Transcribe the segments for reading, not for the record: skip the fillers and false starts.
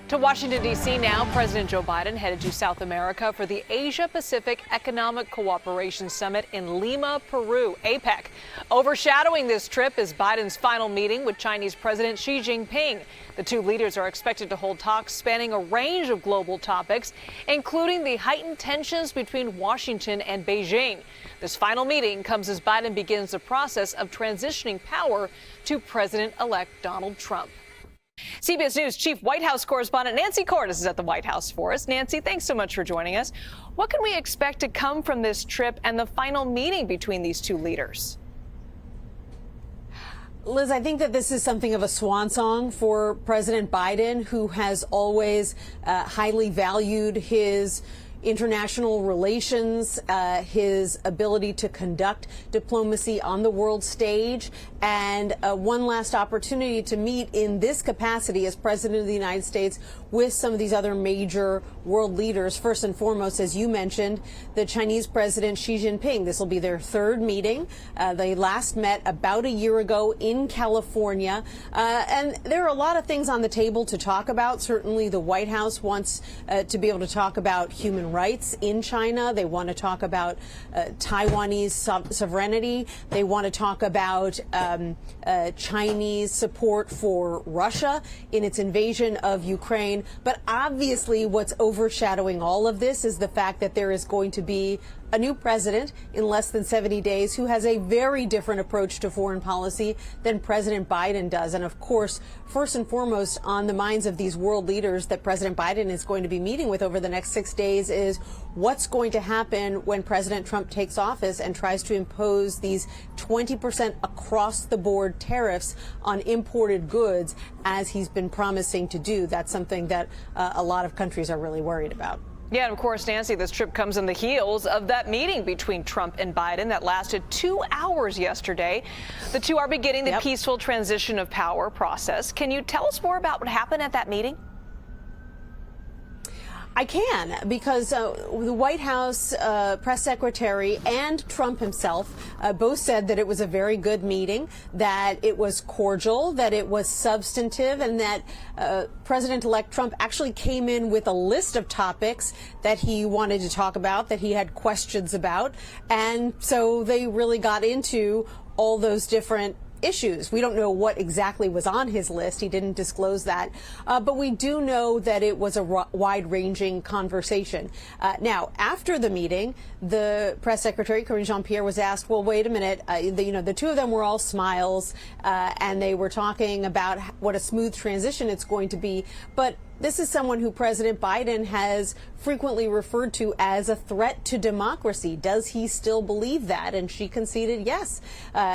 To Washington, D.C. now, President Joe Biden headed to South America for the Asia-Pacific Economic Cooperation Summit in Lima, Peru, APEC. Overshadowing this trip is Biden's final meeting with Chinese President Xi Jinping. The two leaders are expected to hold talks spanning a range of global topics, including the heightened tensions between Washington and Beijing. This final meeting comes as Biden begins the process of transitioning power to President-elect Donald Trump. CBS News Chief White House correspondent Nancy Cordes is at the White House for us. Nancy, thanks so much for joining us. What can we expect to come from this trip and the final meeting between these two leaders? Liz, I think that this is something of a swan song for President Biden, who has always highly valued his international relations, his ability to conduct diplomacy on the world stage, and one last opportunity to meet in this capacity as President of the United States with some of these other major world leaders. First and foremost, as you mentioned, the Chinese President Xi Jinping. This will be their third meeting. They last met about a year ago in California. And there are a lot of things on the table to talk about. Certainly the White House wants to be able to talk about human rights in China. They want to talk about Taiwanese sovereignty. They want to talk about Chinese support for Russia in its invasion of Ukraine. But obviously what's overshadowing all of this is the fact that there is going to be a new president in less than 70 days who has a very different approach to foreign policy than President Biden does. And of course, first and foremost on the minds of these world leaders that President Biden is going to be meeting with over the next 6 days is what's going to happen when President Trump takes office and tries to impose these 20% across the board tariffs on imported goods, as he's been promising to do. That's something that a lot of countries are really worried about. Yeah, and of course, Nancy, this trip comes on the heels of that meeting between Trump and Biden that lasted 2 hours yesterday. The two are beginning the peaceful transition of power process. Can you tell us more about what happened at that meeting? I can, because the White House press secretary and Trump himself both said that it was a very good meeting, that it was cordial, that it was substantive, and that President-elect Trump actually came in with a list of topics that he wanted to talk about, that he had questions about. And so they really got into all those different issues. We don't know what exactly was on his list. He didn't disclose that. But we do know that it was a wide-ranging conversation. Now, after the meeting, the press secretary, Karine Jean-Pierre, was asked, well, wait a minute, the two of them were all smiles, and they were talking about what a smooth transition it's going to be. But this is someone who President Biden has frequently referred to as a threat to democracy. Does he still believe that? And she conceded yes.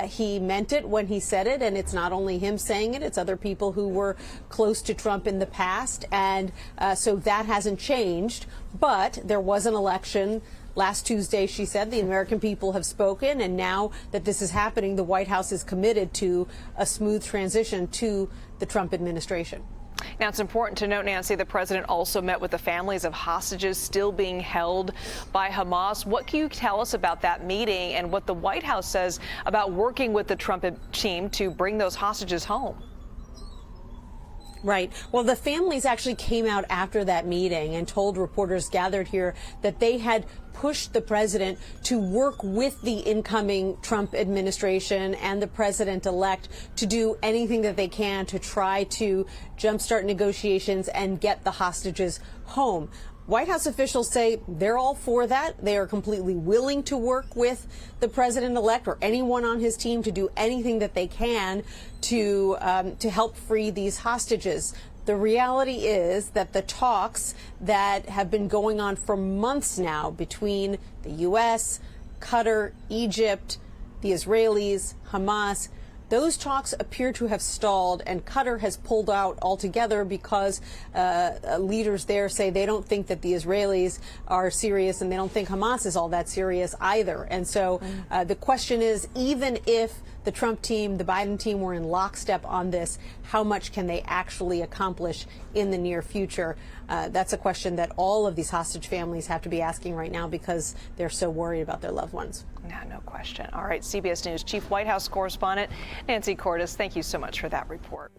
He meant it when he said it, and it's not only him saying it, it's other people who were close to Trump in the past. And so that hasn't changed. But there was an election last Tuesday, she said. The American people have spoken, and now that this is happening, the White House is committed to a smooth transition to the Trump administration. Now, it's important to note, Nancy, the president also met with the families of hostages still being held by Hamas. What can you tell us about that meeting and what the White House says about working with the Trump team to bring those hostages home? Right. Well, the families actually came out after that meeting and told reporters gathered here that they had pushed the president to work with the incoming Trump administration and the president-elect to do anything that they can to try to jumpstart negotiations and get the hostages home. White House officials say they're all for that. They are completely willing to work with the president-elect or anyone on his team to do anything that they can to help free these hostages. The reality is that the talks that have been going on for months now between the U.S., Qatar, Egypt, the Israelis, Hamas, those talks appear to have stalled, and Qatar has pulled out altogether because leaders there say they don't think that the Israelis are serious, and they don't think Hamas is all that serious either. And so the question is, even if the Trump team, the Biden team were in lockstep on this, how much can they actually accomplish in the near future? That's a question that all of these hostage families have to be asking right now because they're so worried about their loved ones. No question. All right, CBS News Chief White House correspondent Nancy Cordes, thank you so much for that report.